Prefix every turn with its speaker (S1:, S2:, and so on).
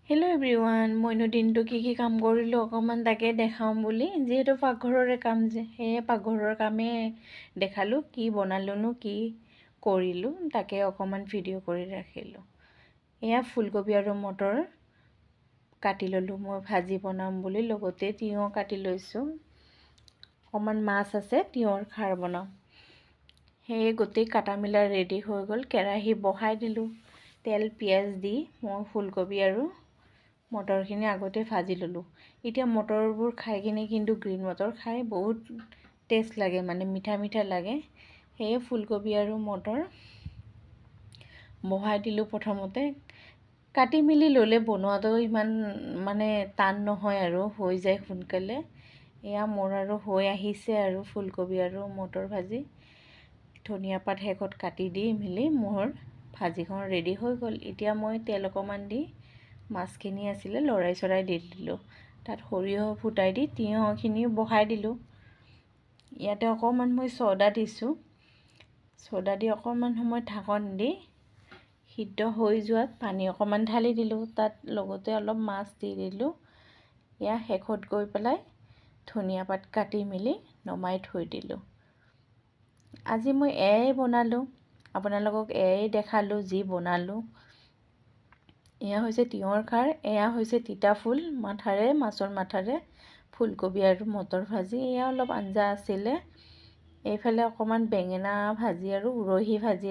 S1: Hello' everyone, মইনো দিনটো কি কাম কৰিলোঁ অকণমান তাকে দেখাম বুলি, যিহেতু পাকঘৰৰে কাম যে সেয়ে পাকঘৰৰ কামেই দেখালোঁ। কি বনালোনো কি কৰিলোঁ তাকে অকণমান ভিডিঅ' কৰি ৰাখিলোঁ। এয়া ফুলকবি আৰু মটৰ কাটি ল'লোঁ মই ভাজি বনাম বুলি, লগতে তিয়ঁহ কাটি লৈছোঁ। অকণমান মাছ আছে, তিয়ঁহৰ খাৰ বনাম। সেয়ে গোটেই কাটা মিলা ৰেডি হৈ গ'ল। কেৰাহী বহাই দিলোঁ, তেল পিঁয়াজ দি মই ফুলকবি আৰু মটৰখিনি আগতে ভাজি ল'লোঁ। এতিয়া মটৰবোৰ খাই কিনে কিন্তু গ্ৰীণ মটৰ খাই বহুত টেষ্ট লাগে, মানে মিঠা মিঠা লাগে। সেয়ে ফুলকবি আৰু মটৰ বহাই দিলোঁ। প্ৰথমতে কাটি মেলি ল'লে বনোৱাটো ইমান মানে টান নহয় আৰু হৈ যায় সোনকালে। এয়া মোৰ আৰু হৈ আহিছে আৰু ফুলকবি আৰু মটৰ ভাজি। ধনিয়া পাত শেষত কাটি দি মেলি মোৰ ভাজিখন ৰেডি হৈ গ'ল। এতিয়া মই তেল অকণমান দি মাছখিনি আছিলে লৰাই চৰাই দি দিলোঁ। তাত সৰিয়হ ফুটাই দি তিয়ঁহখিনি বহাই দিলোঁ। ইয়াতে অকণমান মই ছ'ডা দিছোঁ। ছ'ডা দি অকণমান সময় ঢাকন দি সিদ্ধ হৈ যোৱাত পানী অকণমান ঢালি দিলোঁ। তাত লগতে অলপ মাছ দি দিলোঁ। এয়া শেষত গৈ পেলাই ধনিয়া পাত কাটি মেলি নমাই থৈ দিলোঁ। আজি মই এয়াই বনালোঁ, আপোনালোকক এয়াই দেখালোঁ যি বনালোঁ। এয়া হৈছে তিয়ঁহৰ খাৰ, এয়া হৈছে তিতা ফুল মাথাৰে, মাছৰ মাথাৰে ফুলকবি আৰু মটৰ ভাজি। এয়া অলপ আঞ্জা আছিলে। এইফালে অকণমান বেঙেনা ভাজি আৰু উৰহি ভাজি